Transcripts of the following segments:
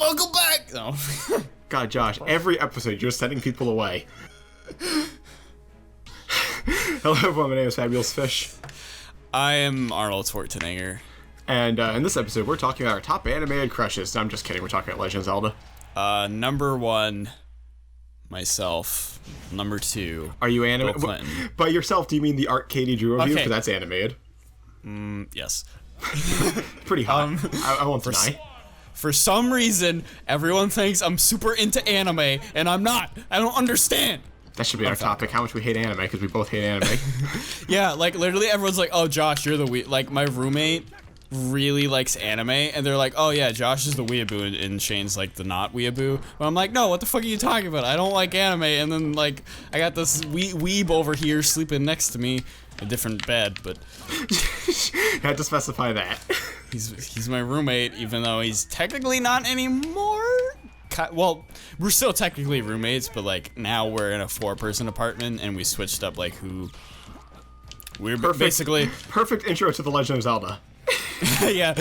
welcome back. No. God, Josh, every episode you're sending people away. Hello everyone, my name is Fabulous Fish. I am Arnold Schwarzenegger. And in this episode, we're talking about our top animated crushes. No, I'm just kidding, we're talking about Legend of Zelda. Number 1, myself. Number 2, Are you animated? By yourself, do you mean the art Katie drew of you? Because that's animated. Yes. Pretty hot. I won't deny. For some reason, everyone thinks I'm super into anime, and I'm not. I don't understand. That should be our topic, how much we hate anime, because we both hate anime. Yeah, like, literally everyone's like, oh, Josh, you're the like, my roommate really likes anime, and they're like, oh, yeah, Josh is the weeaboo, and Shane's, like, the not weeaboo. But I'm like, no, what the fuck are you talking about? I don't like anime, and then, like, I got this weeb over here sleeping next to me, a different bed, but... Had to specify that. He's my roommate, even though he's technically not anymore. Well, we're still technically roommates, but like now we're in a 4-person apartment, and we switched up like who. We're basically perfect intro to the Legend of Zelda. Yeah,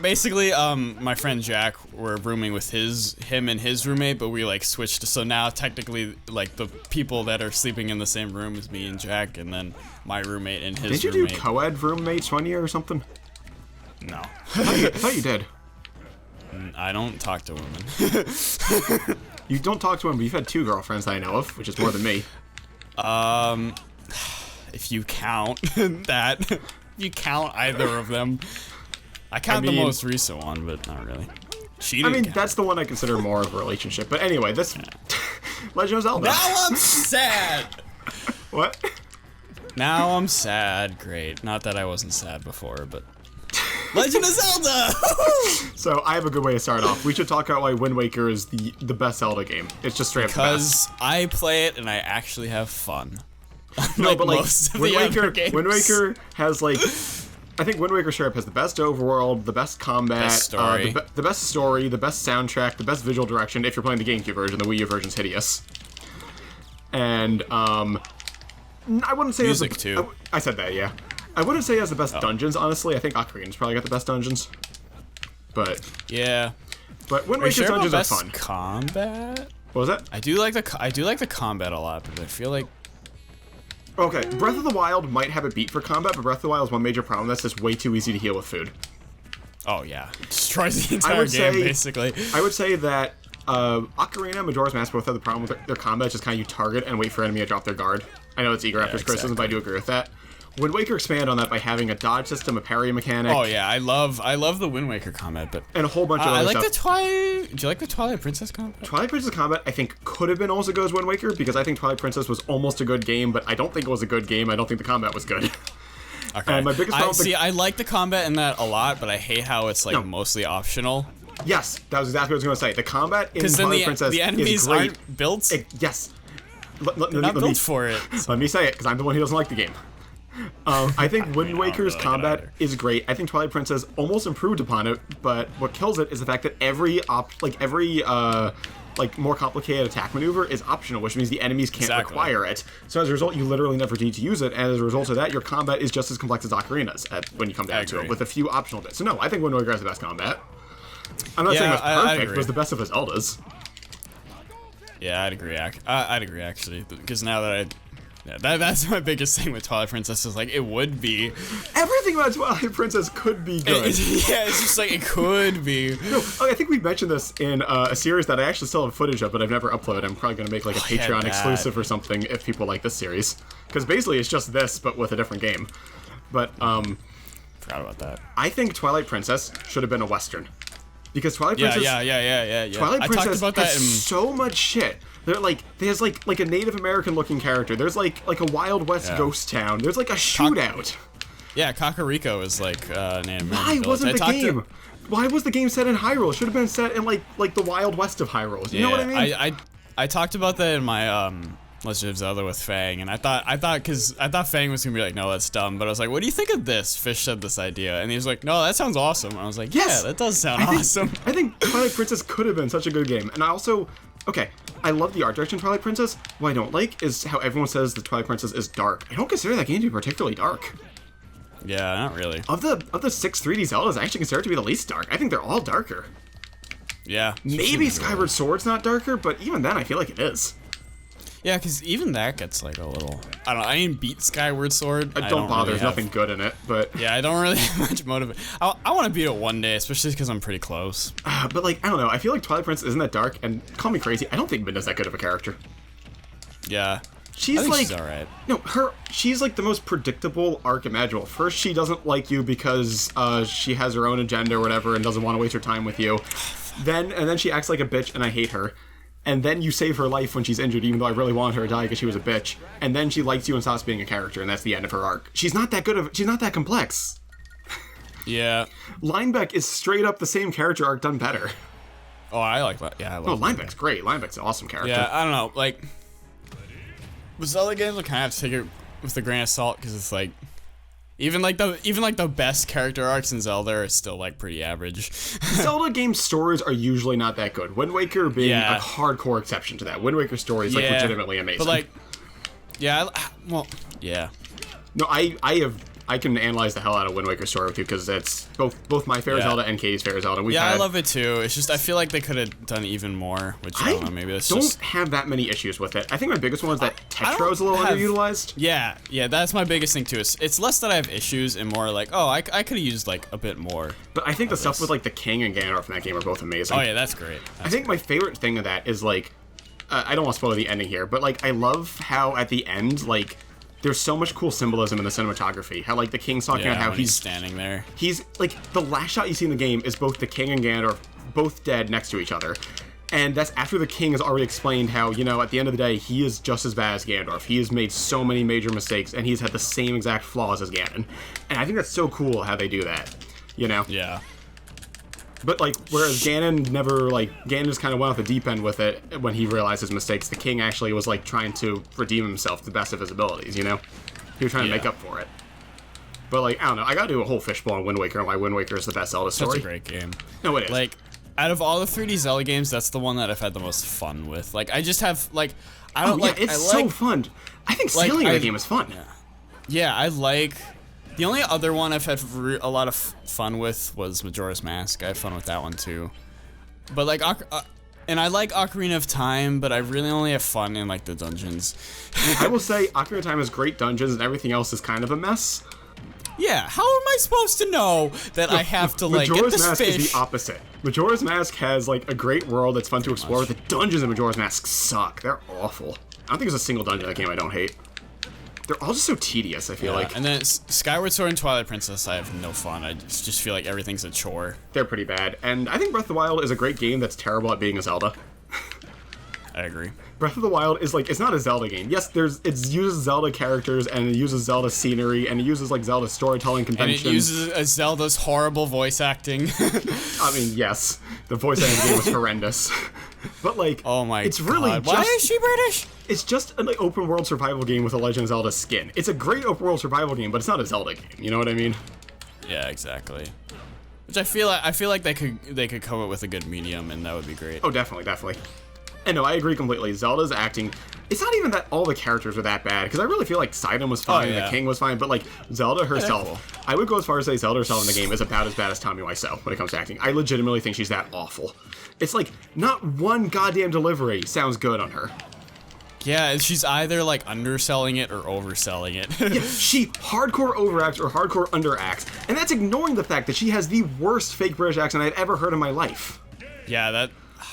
basically, my friend Jack, we're rooming with him and his roommate, but we like switched. So now technically, like the people that are sleeping in the same room is me and Jack, and then my roommate and his. Did you roommate. do co-ed roommates one year or something? No. I thought you did. I don't talk to women. You don't talk to women, but you've had 2 girlfriends that I know of, which is more than me. If you count that, you count either of them. I count the most recent one, but not really. She didn't count. That's the one I consider more of a relationship. But anyway, this Legend of Zelda. Now I'm sad. What? Now I'm sad. Great. Not that I wasn't sad before, but. Legend of Zelda! So, I have a good way to start off. We should talk about why Wind Waker is the best Zelda game. It's just straight up the best. Because I play it and I actually have fun. No, but like, most of Wind the other games. Wind Waker has like... I think Wind Waker straight up has the best overworld, the best combat, best story. The best story, the best soundtrack, the best visual direction if you're playing the GameCube version. The Wii U version's hideous. And, I wouldn't say... Music, too. I said that, yeah. I wouldn't say it has the best dungeons, honestly. I think Ocarina's probably got the best dungeons. But... Yeah. But Wind Waker's dungeons are fun. Combat? What was that? I do like the combat a lot, but I feel like... Okay, Breath of the Wild might have a beat for combat, but Breath of the Wild's one major problem. That's just way too easy to heal with food. Oh, yeah. It destroys the entire game, basically. I would say that Ocarina and Majora's Mask both have the problem with their combat. Just kind of you target and wait for enemy to drop their guard. I know it's eager after criticism, but I do agree with that. Wind Waker expand on that by having a dodge system, a parry mechanic. Oh yeah, I love the Wind Waker combat, but and a whole bunch of other stuff. Do you like the Twilight Princess combat? Twilight Princess combat, I think, could have been also good as Wind Waker, because I think Twilight Princess was almost a good game, but I don't think it was a good game. I don't think the combat was good. Okay. My biggest problem I like the combat in that a lot, but I hate how it's like mostly optional. Yes, that was exactly what I was going to say. The combat in Twilight Princess the enemies is great. aren't built. Yes. They're not built for it. Let me say it, because I'm the one who doesn't like the game. I think Wind Waker's combat is great. I think Twilight Princess almost improved upon it, but what kills it is the fact that every more complicated attack maneuver is optional, which means the enemies can't require it. So as a result, you literally never need to use it, and as a result of that, your combat is just as complex as Ocarina's when you come down to it, with a few optional bits. So no, I think Wind Waker has the best combat. I'm not saying it's perfect, but it's the best of the Zeldas. Yeah, I'd agree. I'd agree, actually, because now that that's my biggest thing with Twilight Princess is, like, it would be. Everything about Twilight Princess could be good. Yeah, it's just like, it could be. No, I think we mentioned this in a series that I actually still have footage of, but I've never uploaded. I'm probably going to make, like, a Patreon exclusive or something if people like this series. Because basically it's just this, but with a different game. But, forgot about that. I think Twilight Princess should have been a Western. Because Twilight Princess... Yeah. Twilight Princess I talked about that has so much shit. There's like a Native American looking character. There's like a Wild West ghost town. There's like a shootout. Yeah, Kakariko is like Native American. Why wasn't the game? Why was the game set in Hyrule? It should have been set in like the Wild West of Hyrule. You know what I mean? I talked about that in my Legend of Zelda with Fang, and I thought Fang was gonna be like, no, that's dumb, but I was like, what do you think of this? Fish said this idea, and he was like, no, that sounds awesome. And I was like, yeah, that does sound awesome. I think Twilight Princess could have been such a good game, and I also, I love the art direction of Twilight Princess. What I don't like is how everyone says the Twilight Princess is dark. I don't consider that game to be particularly dark. Yeah, not really. Of the 6 3D Zeldas, I actually consider it to be the least dark. I think they're all darker. Yeah. Maybe Skyward Sword's not darker, but even then, I feel like it is. Yeah, because even that gets like a little. I don't know. I didn't beat Skyward Sword. Don't bother. There's nothing good in it, but. Yeah, I don't really have much motive. I want to beat it one day, especially because I'm pretty close. But like, I don't know. I feel like Twilight Princess isn't that dark, and call me crazy, I don't think Midna's that good of a character. Yeah. She's like, she's alright. No, she's like the most predictable arc imaginable. First, she doesn't like you because she has her own agenda or whatever and doesn't want to waste her time with you. Then she acts like a bitch, and I hate her. And then you save her life when she's injured, even though I really wanted her to die because she was a bitch. And then she likes you and stops being a character, and that's the end of her arc. She's not that complex. Yeah. Linebeck is straight up the same character arc done better. Oh, I like that. Yeah, I love Linebeck's great. Linebeck's an awesome character. Yeah, I don't know. Like, with Zelda games, I kind of have to take it with a grain of salt because it's like, even the best character arcs in Zelda are still like pretty average. Zelda game stories are usually not that good. Wind Waker being a hardcore exception to that. Wind Waker story is like legitimately amazing. But like, yeah, well, yeah. No, I can analyze the hell out of Wind Waker story with you because it's both my favorite Zelda and Katie's favorite Zelda. I love it too. It's just I feel like they could have done even more, which I don't know. Maybe that's don't have that many issues with it. I think my biggest one is that Tetra is a little underutilized. Yeah, that's my biggest thing too. It's less that I have issues and more like, oh, I could have used like a bit more. But I think the stuff with like the King and Ganondorf in that game are both amazing. Oh yeah, that's great. I think my favorite thing of that is like, I don't want to spoil the ending here, but like I love how at the end like. There's so much cool symbolism in the cinematography. How, like, the King's talking about how he's standing there. He's, like, the last shot you see in the game is both the King and Ganondorf both dead next to each other. And that's after the King has already explained how, you know, at the end of the day, he is just as bad as Ganondorf. He has made so many major mistakes, and he's had the same exact flaws as Ganon. And I think that's so cool how they do that, you know? Yeah. But, like, whereas Ganon just kind of went off the deep end with it when he realized his mistakes, the King actually was, like, trying to redeem himself to the best of his abilities, you know? He was trying to make up for it. But, like, I don't know. I gotta do a whole fishbowl on Wind Waker and why Wind Waker is the best Zelda story. Such a great game. No, it is. Like, out of all the 3D Zelda games, that's the one that I've had the most fun with. Like, I just have, like, I don't it's so fun. I think sailing in the game is fun. Yeah, I like... The only other one I've had a lot of fun with was Majora's Mask. I had fun with that one too. But like, and I like Ocarina of Time, but I really only have fun in like the dungeons. I will say Ocarina of Time has great dungeons and everything else is kind of a mess. Yeah, how am I supposed to know that I have to like Majora's get this Mask fish? is the opposite. Majora's Mask has like a great world that's fun to explore, but the dungeons in Majora's Mask suck. They're awful. I don't think there's a single dungeon in that game I don't hate. They're all just so tedious, I feel like. And then Skyward Sword and Twilight Princess, I have no fun. I just feel like everything's a chore. They're pretty bad. And I think Breath of the Wild is a great game that's terrible at being a Zelda. I agree. Breath of the Wild is like, it's not a Zelda game. Yes, it uses Zelda characters and it uses Zelda scenery and it uses like Zelda storytelling conventions. And it uses Zelda's horrible voice acting. I mean, yes, the voice acting game was horrendous. But like, oh my it's really God. Why is she British? It's just an like, open world survival game with a Legend of Zelda skin. It's a great open world survival game, but it's not a Zelda game. You know what I mean? Yeah, exactly. Which I feel like they could come up with a good medium, and that would be great. Oh, definitely. And no, I agree completely. Zelda's acting, it's not even that all the characters are that bad, because I really feel like Sidon was fine, the King was fine, but like Zelda herself, I would go as far as say Zelda herself in the game is about as bad as Tommy Wiseau when it comes to acting. I legitimately think she's that awful. It's like, not one goddamn delivery sounds good on her. Yeah, she's either like underselling it or overselling it. Yeah, she hardcore overacts or hardcore underacts, and that's ignoring the fact that she has the worst fake British accent I've ever heard in my life. Yeah,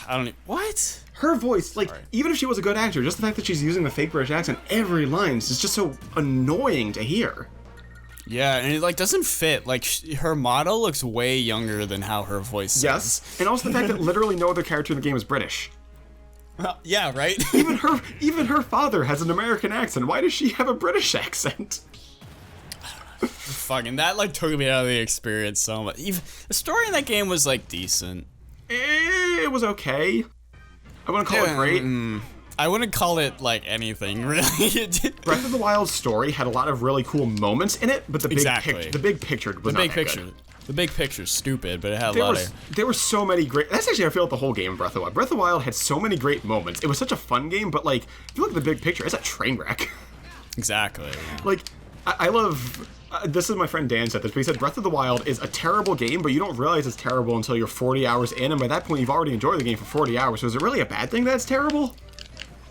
I don't what? Her voice, like, even if she was a good actor, just the fact that she's using the fake British accent every line is just so annoying to hear. Yeah, and it like doesn't fit. Like her model looks way younger than how her voice sounds. Yes, and also the fact that literally no other character in the game is British. Yeah, right. even her father has an American accent. Why does she have a British accent? Fucking that like took me out of the experience so much. Even the story in that game was like decent. It was okay. I wouldn't call it great. I wouldn't call it like anything really. Breath of the Wild's story had a lot of really cool moments in it, but the big picture was not that good. The big picture's stupid, but it had a lot of... There were so many great... That's actually, I feel like the whole game of Breath of the Wild. Breath of the Wild had so many great moments. It was such a fun game, but, like, if you look at the big picture, it's a train wreck. Exactly. Like, I love... This is my friend Dan said this, but he said Breath of the Wild is a terrible game, but you don't realize it's terrible until you're 40 hours in, and by that point you've already enjoyed the game for 40 hours, so is it really a bad thing that it's terrible?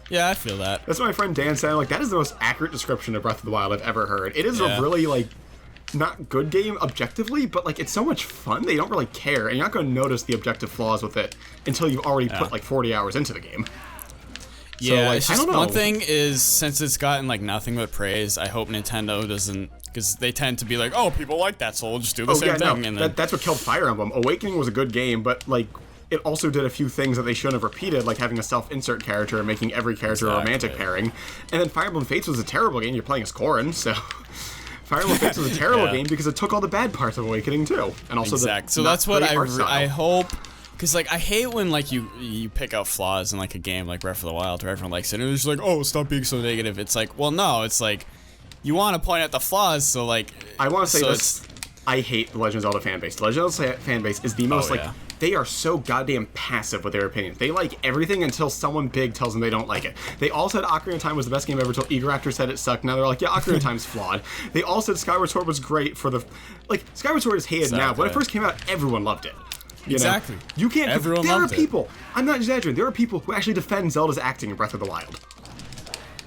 Yeah, I feel that. That's what my friend Dan said. Like, that is the most accurate description of Breath of the Wild I've ever heard. It is a really, like, not good game objectively, but, like, it's so much fun that you don't really care, and you're not going to notice the objective flaws with it until you've already put, like, 40 hours into the game. Yeah, so, like, it's just, I don't know. One thing is, since it's gotten, like, nothing but praise, I hope Nintendo doesn't, because they tend to be like, oh, people like that, so we'll just do the same thing. No, and then... that's what killed Fire Emblem. Awakening was a good game, but, like, it also did a few things that they shouldn't have repeated, like having a self-insert character and making every character a romantic pairing. And then Fire Emblem Fates was a terrible game. You're playing as Corrin, so... Fire Emblem Fates was a terrible game because it took all the bad parts of Awakening, too. And also so that's what I hope... Because, like, I hate when, like, you pick out flaws in, like, a game like Breath of the Wild, where everyone likes it, and it's just like, oh, stop being so negative. It's like, well, no, it's like, you want to point out the flaws, so, like... I want to say this. I hate the Legend of Zelda fanbase. The Legend of Zelda fanbase is the most, they are so goddamn passive with their opinions. They like everything until someone big tells them they don't like it. They all said Ocarina of Time was the best game ever until Eager Actor said it sucked. Now they're like, yeah, Ocarina of Time's flawed. They all said Skyward Sword was great for the... Like, Skyward Sword is hated now. When it first came out, everyone loved it. You know? You can't... Everyone there loved are people... I'm not exaggerating. There are people who actually defend Zelda's acting in Breath of the Wild.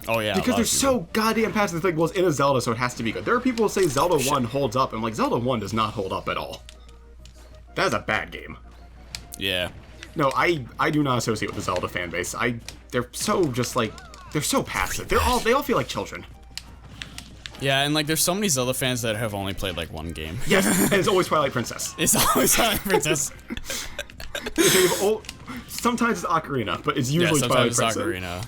Oh, yeah. Because they're so goddamn passive. They think, well, it's in a Zelda, so it has to be good. There are people who say Zelda 1 holds up. I'm like, Zelda 1 does not hold up at all. That is a bad game. Yeah. No, I do not associate with the Zelda fan base. They're so just like, they're so passive. They all feel like children. Yeah, and like there's so many Zelda fans that have only played like one game. Yes, and it's always Twilight Princess. It's always Twilight Princess. Sometimes it's Ocarina, but it's usually Twilight Princess. Ocarina.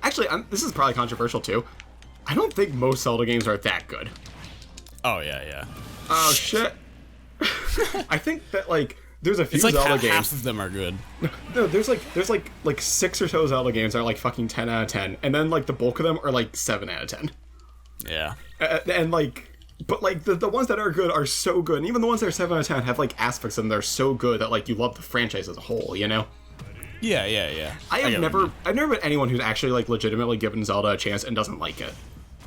Actually, this is probably controversial too. I don't think most Zelda games are that good. Oh yeah. Oh shit. I think that like there's a few Zelda games. Half of them are good. No, there's like 6 or so Zelda games that are like fucking 10 out of 10, and then like the bulk of them are like 7 out of 10. Yeah. And like, but like the ones that are good are so good, and even the ones that are 7 out of 10 have like aspects of them that are so good that like you love the franchise as a whole, you know? Yeah. I've never met anyone who's actually like legitimately given Zelda a chance and doesn't like it,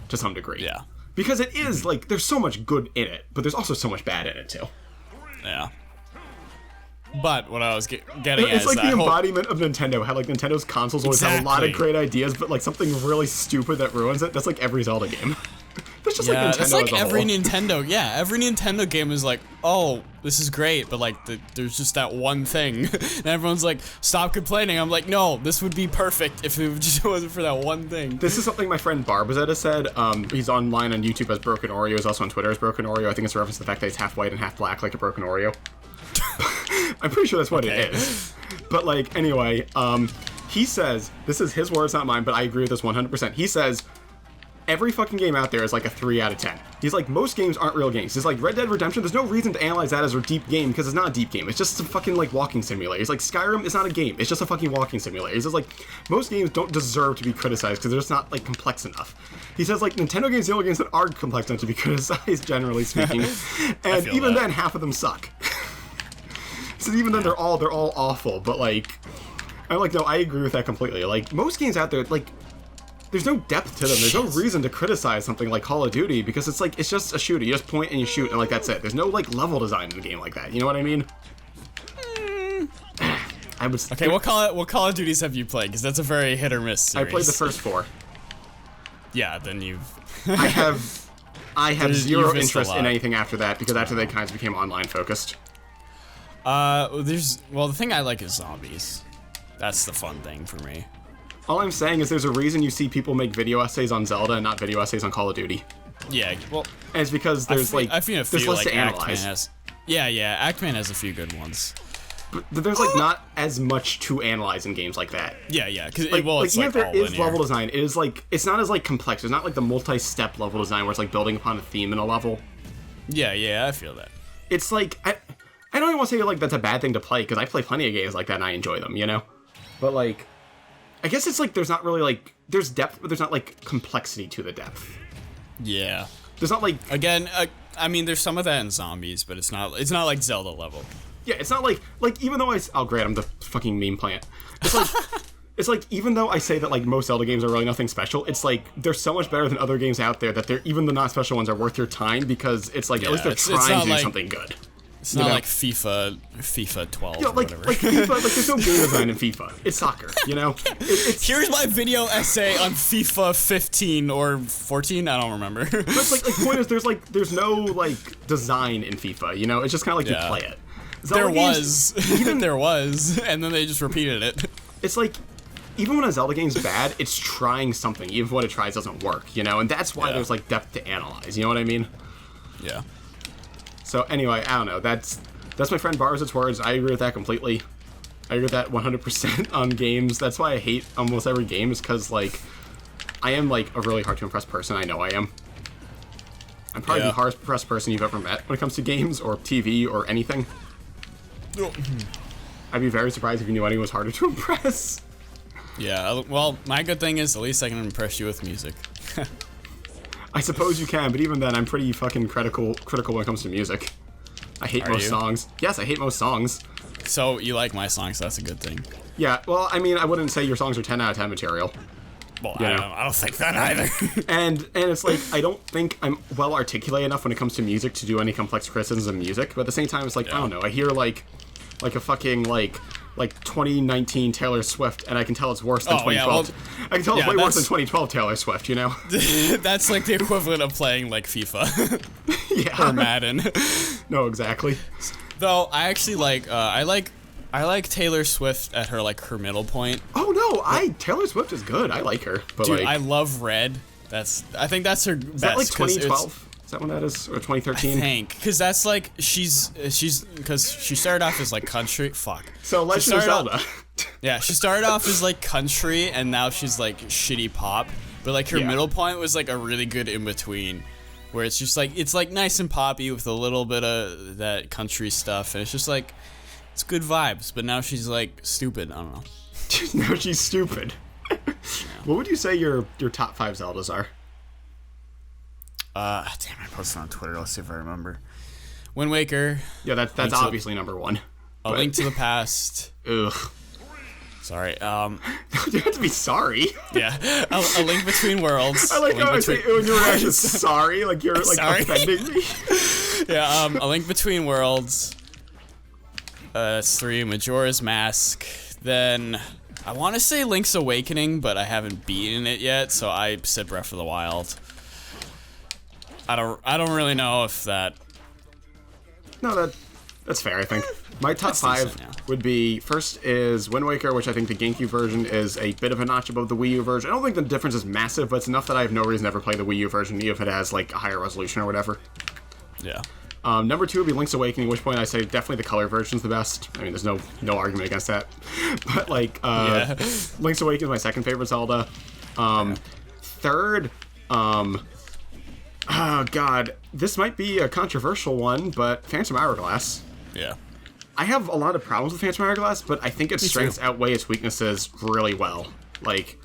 to some degree. Yeah. Because it is like there's so much good in it, but there's also so much bad in it too. Yeah. But what I was getting at it's like the embodiment of Nintendo. How like Nintendo's consoles always have a lot of great ideas, but like something really stupid that ruins it. That's like every Zelda game. That's just like Nintendo that's like as a every whole. Nintendo. Yeah, every Nintendo game is like, oh, this is great, but like there's just that one thing, and everyone's like, stop complaining. I'm like, no, this would be perfect if it just wasn't for that one thing. This is something my friend Barbazetta said. He's online on YouTube as Broken Oreo. He's also on Twitter as Broken Oreo. I think it's a reference to the fact that he's half white and half black, like a broken Oreo. I'm pretty sure that's what it is. But like, anyway, he says, this is his words, not mine, but I agree with this 100%. He says, every fucking game out there is like a 3 out of 10. He's like, most games aren't real games. He's like, Red Dead Redemption, there's no reason to analyze that as a deep game because it's not a deep game. It's just a fucking like walking simulator. He's like, Skyrim is not a game. It's just a fucking walking simulator. He's just like, most games don't deserve to be criticized because they're just not like complex enough. He says like, Nintendo games, the only games that are complex enough to be criticized, generally speaking. And even then, half of them suck. So even then, they're all awful. But like, I'm like, no, I agree with that completely. Like, most games out there, like, there's no depth to them. There's no reason to criticize something like Call of Duty because it's like, it's just a shooter. You just point and you shoot and like that's it. There's no like level design in a game like that. You know what I mean? Okay, what Call of Duties have you played? Because that's a very hit or miss series. I played the first 4. Yeah, then you've... I have zero interest in anything after that because after that kind of became online focused. The thing I like is zombies. That's the fun thing for me. All I'm saying is there's a reason you see people make video essays on Zelda and not video essays on Call of Duty. Yeah, well... And it's because there's there's less like to analyze. Actman has a few good ones. But there's like not as much to analyze in games like that. Yeah, because even if there is level design, it is like, it's not as like complex. It's not like the multi-step level design where it's like building upon a theme in a level. Yeah, I feel that. It's like, I don't even want to say like that's a bad thing to play because I play plenty of games like that and I enjoy them, you know? But like, I guess it's like there's not really like, there's depth, but there's not like complexity to the depth. Yeah. There's not like... Again, I mean, there's some of that in zombies, but it's not like Zelda level. Yeah, it's not like even though I'll grant I'm the fucking meme plant. It's like, It's like, even though I say that like most Zelda games are really nothing special, it's like they're so much better than other games out there that they're, even the not special ones are worth your time, because it's like at least they're trying to do something good. It's not like FIFA 12 or whatever. Like FIFA, like there's no game design in FIFA. It's soccer, you know? Here's my video essay on FIFA 15 or 14, I don't remember. But it's like the point is there's no like design in FIFA, you know? It's just kind of like you play it. Zelda there was, and then they just repeated it. It's like, even when a Zelda game's bad, it's trying something, even if what it tries doesn't work, you know? And that's why there's like depth to analyze, you know what I mean? Yeah. So anyway, I don't know. That's my friend Bar's words. I agree with that completely. I agree with that 100% on games. That's why I hate almost every game, is because like I am like a really hard to impress person. I know I am. I'm probably the hardest impressed person you've ever met when it comes to games or TV or anything. I'd be very surprised if you knew anyone was harder to impress. Yeah. Well, my good thing is at least I can impress you with music. I suppose you can, but even then, I'm pretty fucking critical when it comes to music. I hate most songs. Yes, I hate most songs. So you like my songs, that's a good thing. Yeah, well, I mean, I wouldn't say your songs are 10 out of 10 material. Well, I don't think that either. and it's like, I don't think I'm well articulated enough when it comes to music to do any complex criticisms of music, but at the same time, it's like, I don't know, I hear like a fucking, like 2019 Taylor Swift, and I can tell it's worse than 2012. Yeah, well, I can tell it's way worse than 2012 Taylor Swift, you know? That's like the equivalent of playing like FIFA. Yeah. Or Madden. No, exactly. Though I actually like I like Taylor Swift at her like her middle point. Oh no, Taylor Swift is good. I like her. But dude, like, I love Red. I think that's her best. Is that like 2012? Is that when that is? Or 2013? I think, because that's like because she started off as like country. Fuck. So Legend of Zelda. Yeah, she started off as like country, and now she's like shitty pop. But like her middle point was like a really good in between, where it's just like it's like nice and poppy with a little bit of that country stuff, and it's just like it's good vibes. But now she's like stupid. I don't know. Now she's stupid. What would you say your top 5 Zeldas are? Damn, I posted on Twitter. Let's see if I remember. Wind Waker. Yeah, that's obviously number 1. A Link to the Past. Ugh. Sorry. You have to be sorry. Yeah. A Link Between Worlds. I like how I say when you were actually sorry, like you're like offending me. Yeah. A Link Between Worlds. That's 3. Majora's Mask. Then I want to say Link's Awakening, but I haven't beaten it yet, so I said Breath of the Wild. I don't really know if that. No, that's fair, I think. My top 5 would be, first is Wind Waker, which I think the GameCube version is a bit of a notch above the Wii U version. I don't think the difference is massive, but it's enough that I have no reason to ever play the Wii U version, even if it has like a higher resolution or whatever. Yeah. Number 2 would be Link's Awakening, at which point I say definitely the color version's the best. I mean, there's no argument against that. But like, Link's Awakening is my second favorite Zelda. Third, oh god, this might be a controversial one, but Phantom Hourglass. Yeah. I have a lot of problems with Phantom Hourglass, but I think its strengths outweigh its weaknesses really well. Like,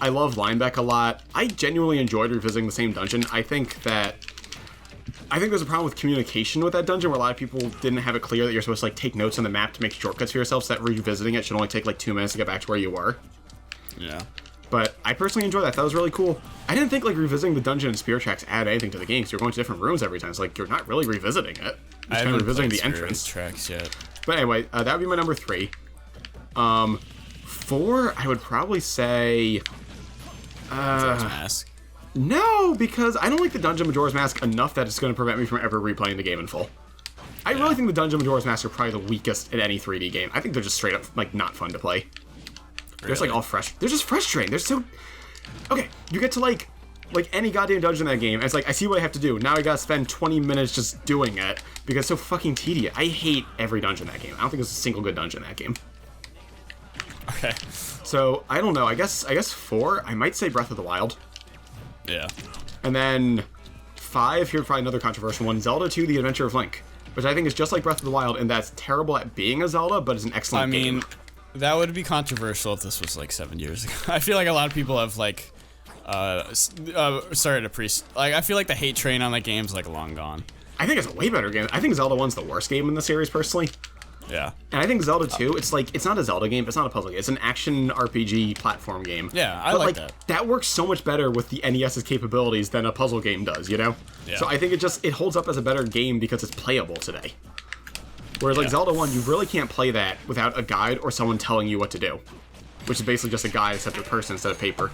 I love Linebeck a lot. I genuinely enjoyed revisiting the same dungeon. I think there's a problem with communication with that dungeon, where a lot of people didn't have it clear that you're supposed to like take notes on the map to make shortcuts for yourself, so that revisiting it should only take like 2 minutes to get back to where you were. Yeah. But I personally enjoyed that. That was really cool. I didn't think like revisiting the dungeon and Spirit Tracks add anything to the game, because you're going to different rooms every time. So like you're not really revisiting it. You're kind of revisiting the entrance. Tracks yet. But anyway, that would be my number 3. 4, I would probably say. Majora's Mask. No, because I don't like the Dungeon Majora's Mask enough that it's going to prevent me from ever replaying the game in full. I really think the Dungeon Majora's Mask are probably the weakest in any 3D game. I think they're just straight up like not fun to play. They're just like all fresh. They're just frustrating. They're so. Okay, you get to like any goddamn dungeon in that game, and it's like, I see what I have to do. Now I gotta spend 20 minutes just doing it because it's so fucking tedious. I hate every dungeon in that game. I don't think there's a single good dungeon in that game. Okay. So I don't know. I guess 4. I might say Breath of the Wild. Yeah. And then 5, here's probably another controversial one, Zelda 2: The Adventure of Link, which I think is just like Breath of the Wild, and that's terrible at being a Zelda, but is an excellent game. I mean, that would be controversial if this was like 7 years ago. I feel like a lot of people have like started to I feel like the hate train on that game's like long gone. I think it's a way better game. I think Zelda 1's the worst game in the series, personally. Yeah. And I think Zelda 2, it's like, it's not a Zelda game, it's not a puzzle game, it's an action RPG platform game. Yeah, I like that. That works so much better with the NES's capabilities than a puzzle game does, you know? Yeah. So I think it holds up as a better game because it's playable today. Whereas like Zelda 1, you really can't play that without a guide or someone telling you what to do. Which is basically just a guide except a person instead of paper.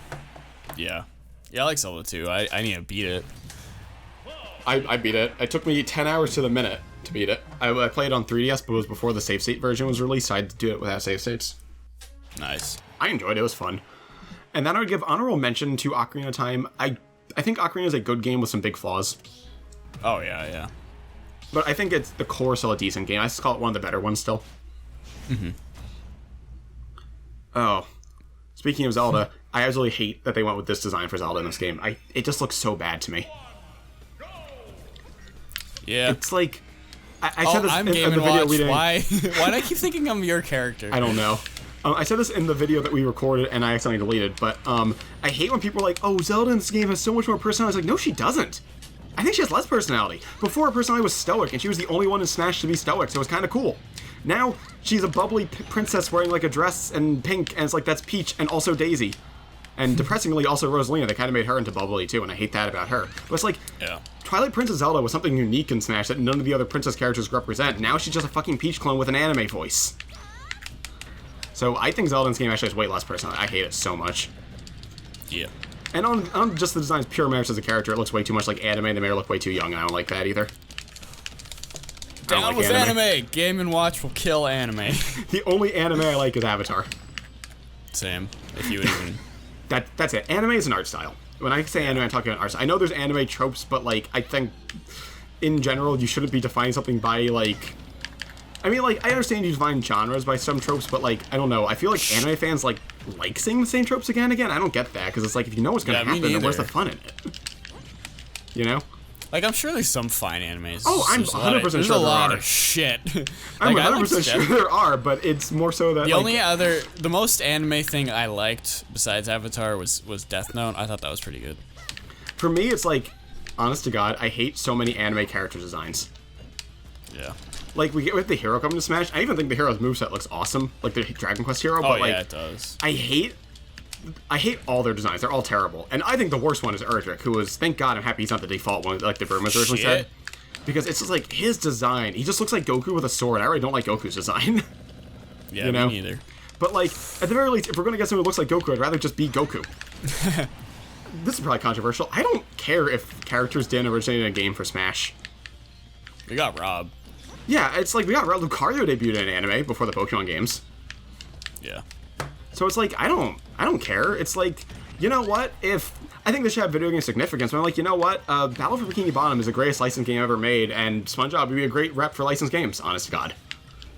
Yeah. Yeah, I like Zelda 2. I need to beat it. I beat it. It took me 10 hours to the minute to beat it. I played it on 3DS, but it was before the save state version was released, so I had to do it without save states. Nice. I enjoyed it. It was fun. And then I would give honorable mention to Ocarina of Time. I think Ocarina is a good game with some big flaws. Oh, yeah. But I think it's the core still a decent game. I just call it one of the better ones still. Mm-hmm. Oh. Speaking of Zelda, I absolutely hate that they went with this design for Zelda in this game. It just looks so bad to me. Yeah. It's like... I said this I'm in Game the & video Watch. we didn't... Why do I keep thinking I'm your character? I don't know. I said this in the video that we recorded and I accidentally deleted, but I hate when people are like, oh, Zelda in this game has so much more personality. I was like, no, she doesn't. I think she has less personality. Before, her personality was stoic, and she was the only one in Smash to be stoic, so it was kind of cool. Now, she's a bubbly princess wearing like a dress and pink, and it's like, that's Peach and also Daisy. And depressingly, also Rosalina. They kind of made her into bubbly, too, and I hate that about her. But it's like, Twilight Princess Zelda was something unique in Smash that none of the other princess characters represent. Now she's just a fucking Peach clone with an anime voice. So I think Zelda in this game actually has way less personality. I hate it so much. Yeah. And on just the design's pure merits as a character, it looks way too much like anime. They made her look way too young, and I don't like that either. Down with anime. Game & Watch will kill anime. The only anime I like is Avatar. Same. If you would even... That's it. Anime is an art style. When I say anime, I'm talking about art style. I know there's anime tropes, but like I think in general you shouldn't be defining something by like... I mean, like, I understand you define genres by some tropes, but like, I don't know. I feel like anime fans like seeing the same tropes again and again. I don't get that, because it's like, if you know what's going to happen, then where's the fun in it? You know? Like, I'm sure there's some fine animes. Oh, I'm 100% sure there are. There's a lot of shit. I'm 100% sure there are, but it's more so that the most anime thing I liked besides Avatar was Death Note. I thought that was pretty good. For me, it's like, honest to God, I hate so many anime character designs. Yeah. Like, we get the hero coming to Smash. I even think the hero's moveset looks awesome. Like, the Dragon Quest hero. But yeah, like, it does. I hate all their designs. They're all terrible. And I think the worst one is Erdrick, who was, thank God I'm happy he's not the default one, like the Burmans originally said. Because it's just like, his design, he just looks like Goku with a sword. I already don't like Goku's design. Yeah, me neither. But like, at the very least, if we're going to get someone who looks like Goku, I'd rather just be Goku. This is probably controversial. I don't care if characters didn't originate in a game for Smash. We got Rob. Yeah, it's like, we got Lucario debuted in anime before the Pokemon games. Yeah. So it's like, I don't care. It's like, you know what? I think this should have video game significance, but I'm like, you know what? Battle for Bikini Bottom is the greatest licensed game ever made, and SpongeBob would be a great rep for licensed games, honest to God.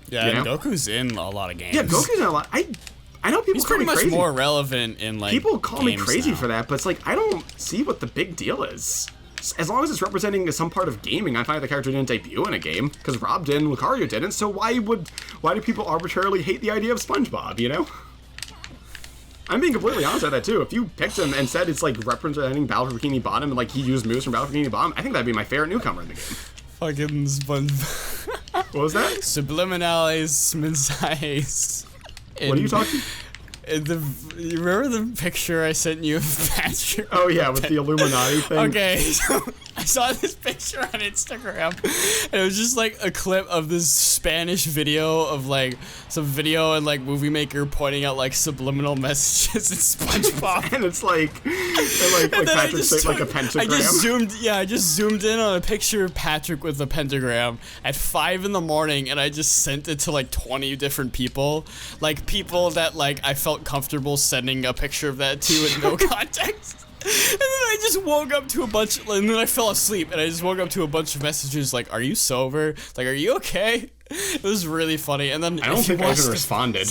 Yeah, and Goku's in a lot of games. Yeah, Goku's in a lot. I know people He's call me crazy. pretty much more relevant in, like, people call me crazy now. for that, but it's like, I don't see what the big deal is. As long as it's representing some part of gaming, I find the character didn't debut in a game, because Rob didn't, Lucario didn't, so why do people arbitrarily hate the idea of SpongeBob, you know? I'm being completely honest about that, too. If you picked him and said it's, like, representing Battle for Bikini Bottom, and, like, he used moves from Battle for Bikini Bottom, I think that'd be my favorite newcomer in the game. Fucking SpongeBob. What was that? Subliminales, Sminsais. What are you talking? You remember the picture I sent you of Patrick? Oh yeah, with the Illuminati thing. Okay, so I saw this picture on Instagram, and it was just like a clip of this Spanish video of like some video and like Movie Maker pointing out like subliminal messages in SpongeBob. And it's like Patrick shaped like a pentagram. I just zoomed in on a picture of Patrick with a pentagram at 5 in the morning, and I just sent it to like 20 different people, like people that like I felt comfortable sending a picture of that to in no context. And then I just woke up to and then I fell asleep, and I just woke up to a bunch of messages like, are you sober? Like, are you okay? It was really funny. And then I don't think I even responded.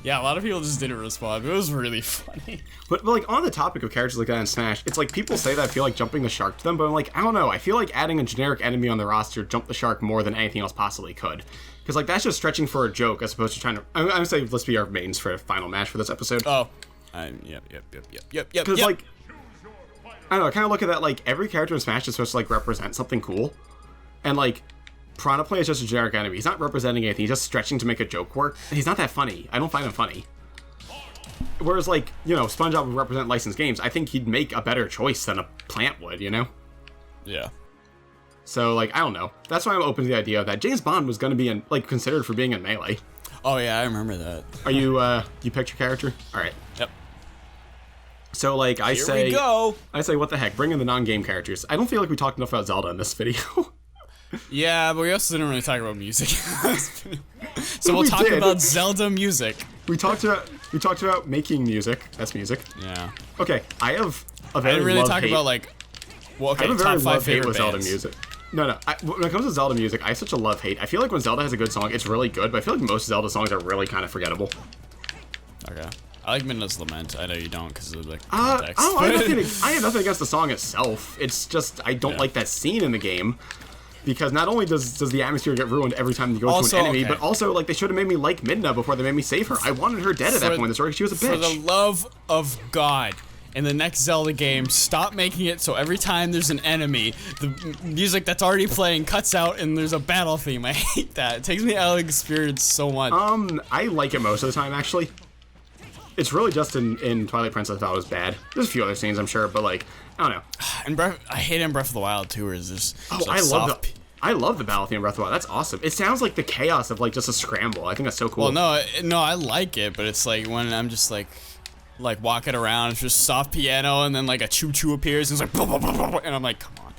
Yeah, a lot of people just didn't respond. It was really funny. But like, on the topic of characters like that in Smash, it's like people say that I feel like jumping the shark to them, but I'm like, I don't know. I feel like adding a generic enemy on the roster jumped the shark more than anything else possibly could. Because like, that's just stretching for a joke as opposed to trying to... I'm going to say, let's be our mains for a final match for this episode. Oh. Yep. Because like, I don't know, I kind of look at that like, every character in Smash is supposed to like represent something cool. And like, Piranha Plant is just a generic enemy. He's not representing anything. He's just stretching to make a joke work. He's not that funny. I don't find him funny. Whereas, like, you know, SpongeBob would represent licensed games. I think he'd make a better choice than a plant would, you know? Yeah. So, like, I don't know. That's why I'm open to the idea of that. James Bond was going to be, considered for being in Melee. Oh, yeah, I remember that. Are you, you picked your character? All right. Yep. So, like, Here we go. I say, what the heck? Bring in the non-game characters. I don't feel like we talked enough about Zelda in this video. Yeah, but we also didn't really talk about music. So we'll talk about Zelda music. We talked about making music. That's music. Yeah. Okay, I have a very I didn't really talk love-hate. about, like, well, okay, I have a very top 5 favorite with Zelda bands. music. No. When it comes to Zelda music, I have such a love-hate. I feel like when Zelda has a good song, it's really good, but I feel like most Zelda songs are really kind of forgettable. Okay. I like Midna's Lament. I know you don't because of the context. I have nothing against the song itself. It's just I don't like that scene in the game. Because not only does the atmosphere get ruined every time you go to an enemy, but also, like, they should have made me like Midna before they made me save her. I wanted her dead at that point in the story. She was a bitch. For the love of God, in the next Zelda game, stop making it so every time there's an enemy, the music that's already playing cuts out and there's a battle theme. I hate that. It takes me out of the experience so much. I like it most of the time, actually. It's really just in Twilight Princess I thought it was bad. There's a few other scenes, I'm sure, but, like, I don't know. And I hate it in Breath of the Wild, too, where there's I love the battle theme in Breath of the Wild. That's awesome. It sounds like the chaos of, like, just a scramble. I think that's so cool. Well, no, I like it, but it's like when I'm just like walking around, it's just soft piano, and then like a choo-choo appears, and it's like, blah, blah, blah, blah, and I'm like, come on.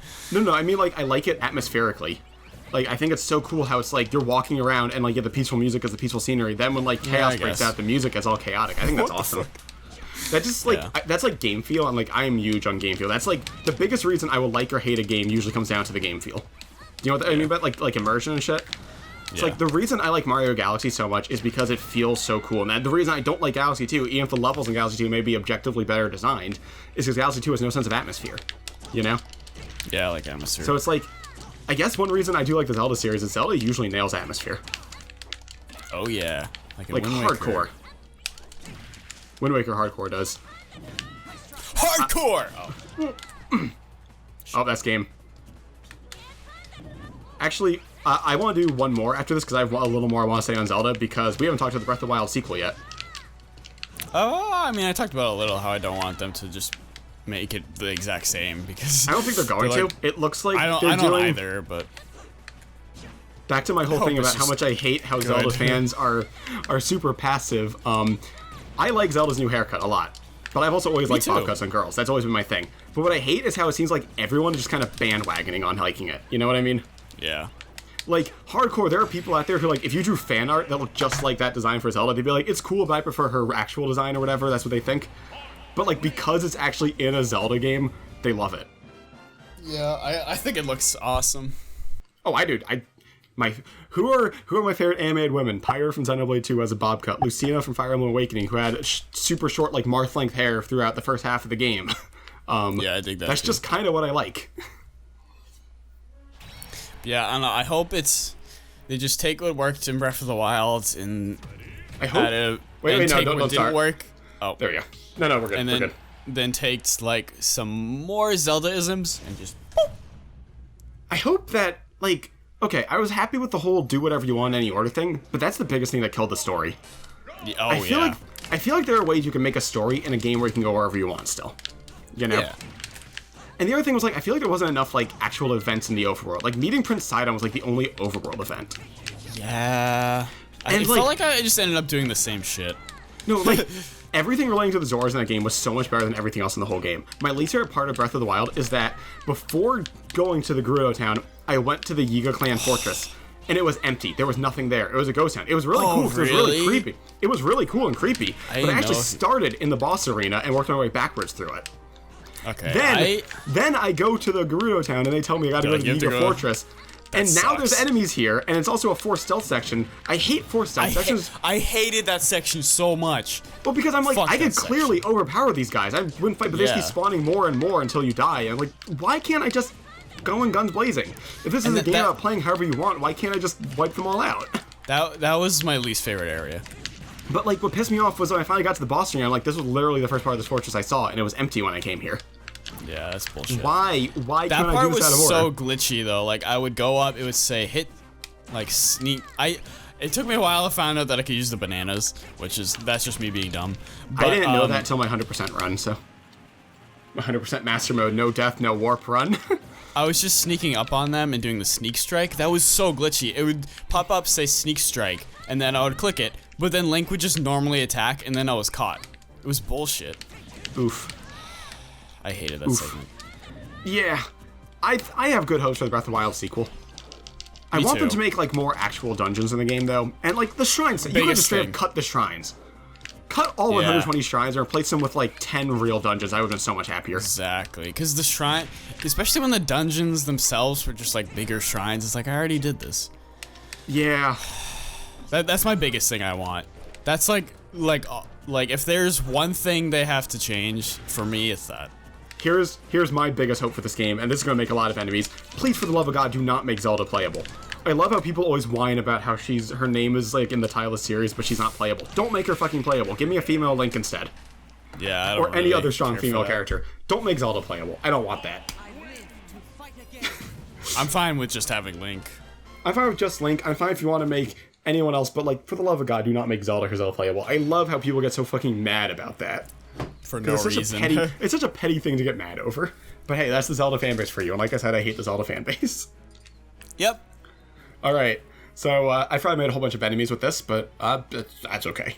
No, I mean, like, I like it atmospherically. Like, I think it's so cool how it's like you're walking around and, like, you have the peaceful music as the peaceful scenery. Then when, like, chaos breaks out, the music is all chaotic. I think that's awesome. That just, like, that's, like, game feel. I'm, like, I am huge on game feel. That's, like, the biggest reason I will like or hate a game usually comes down to the game feel. Do you know what I mean about, like immersion and shit? It's like, the reason I like Mario Galaxy so much is because it feels so cool. And the reason I don't like Galaxy 2, even if the levels in Galaxy 2 may be objectively better designed, is because Galaxy 2 has no sense of atmosphere. You know? Yeah, I like atmosphere. So it's like, I guess one reason I do like the Zelda series is Zelda usually nails atmosphere. Oh, yeah. Like hardcore. Wind Waker hardcore does. Hardcore! Oh, that's game. Actually, I want to do one more after this because I have a little more I want to say on Zelda because we haven't talked about the Breath of the Wild sequel yet. Oh, I mean, I talked about it a little how I don't want them to just make it the exact same because I don't think they're going to. It looks like I don't either, but back to my whole thing about how much I hate how Zelda fans are super passive. I like Zelda's new haircut a lot, but I've also always liked bob cuts on girls. That's always been my thing. But what I hate is how it seems like everyone is just kind of bandwagoning on liking it. You know what I mean? Yeah. Like, hardcore, there are people out there who, like, if you drew fan art that looked just like that design for Zelda, they'd be like, it's cool, but I prefer her actual design or whatever. That's what they think. But, like, because it's actually in a Zelda game, they love it. Yeah, I think it looks awesome. Oh, I do. Who are my favorite animated women? Pyra from Xenoblade 2 has a bob cut. Lucina from Fire Emblem Awakening, who had super short, like, Marth-length hair throughout the first half of the game. Yeah, I dig that. That's just kind of what I like. Yeah, I don't know. I hope they just take what worked in Breath of the Wild and I hope. Wait, no, don't start. Work. Oh, there we go. No, we're good. And we're good. Then takes like some more Zelda-isms and just. Boop. I hope that, like, okay, I was happy with the whole do whatever you want in any order thing, but that's the biggest thing that killed the story. I feel like there are ways you can make a story in a game where you can go wherever you want still. You know? Yeah. And the other thing was, like, I feel like there wasn't enough, like, actual events in the overworld. Like, meeting Prince Sidon was, like, the only overworld event. Yeah. I felt like I just ended up doing the same shit. No, like, everything relating to the Zoras in that game was so much better than everything else in the whole game. My least favorite part of Breath of the Wild is that before going to the Gerudo town, I went to the Yiga clan fortress, and it was empty. There was nothing there. It was a ghost town. It was really cool. Really? It was really creepy. It was really cool and creepy. But I actually started in the boss arena and worked my way backwards through it. Okay. Then I go to the Gerudo town, and they tell me I gotta go to the Yiga fortress. And now there's enemies here, and it's also a forced stealth section. I hate forced stealth sections. I hated that section so much. Well, because I'm like, I could clearly overpower these guys. I wouldn't fight, but they just keep spawning more and more until you die. And I'm like, why can't I just go in guns blazing? If this is a game about playing however you want, why can't I just wipe them all out? That was my least favorite area. But, like, what pissed me off was when I finally got to the boss arena, I'm like, this was literally the first part of this fortress I saw, and it was empty when I came here. Yeah, that's bullshit. Why can't I do this out of order? That part was so glitchy, though. Like, I would go up, it would say, hit like sneak. It took me a while to find out that I could use the bananas, that's just me being dumb. But, I didn't know that till my 100% run, so 100% master mode, no death, no warp run. I was just sneaking up on them and doing the sneak strike. That was so glitchy. It would pop up, say sneak strike, and then I would click it, but then Link would just normally attack, and then I was caught. It was bullshit. Oof. I hated that segment. Yeah. I have good hopes for the Breath of the Wild sequel. I want them to make, like, more actual dungeons in the game, though. And, like, the shrines. You could just straight up cut the shrines. Cut all 120 shrines and replace them with, like, 10 real dungeons. I would have been so much happier. Exactly. Because the shrine, especially when the dungeons themselves were just, like, bigger shrines, it's like, I already did this. Yeah. That's my biggest thing I want. That's, like, if there's one thing they have to change, for me, it's that. Here's my biggest hope for this game, and this is going to make a lot of enemies. Please, for the love of God, do not make Zelda playable. I love how people always whine about how her name is, like, in the title of the series, but she's not playable. Don't make her fucking playable. Give me a female Link instead. Yeah, I don't Or any other strong female character. Don't make Zelda playable. I don't want that. I'm fine with just having Link. I'm fine with just Link. I'm fine if you want to make anyone else, but, like, for the love of God, do not make Zelda playable. I love how people get so fucking mad about that. For no reason. It's such a petty thing to get mad over. But hey, that's the Zelda fanbase for you. And like I said, I hate the Zelda fanbase. Yep. Alright. So, I probably made a whole bunch of enemies with this, but that's okay.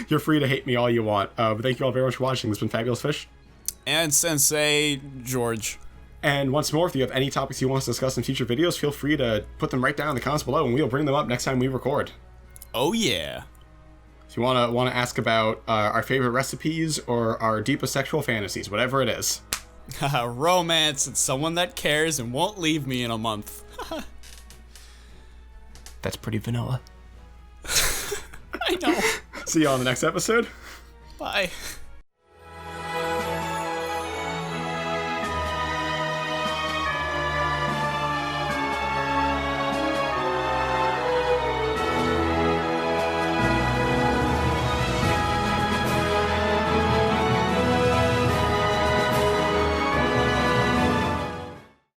You're free to hate me all you want. But thank you all very much for watching. This has been Fabulous Fish. And SenseiJosh. And once more, if you have any topics you want us to discuss in future videos, feel free to put them right down in the comments below, and we'll bring them up next time we record. Oh yeah. If you want to ask about our favorite recipes or our deepest sexual fantasies, whatever it is. Romance and someone that cares and won't leave me in a month. That's pretty vanilla. I know. See you on the next episode. Bye.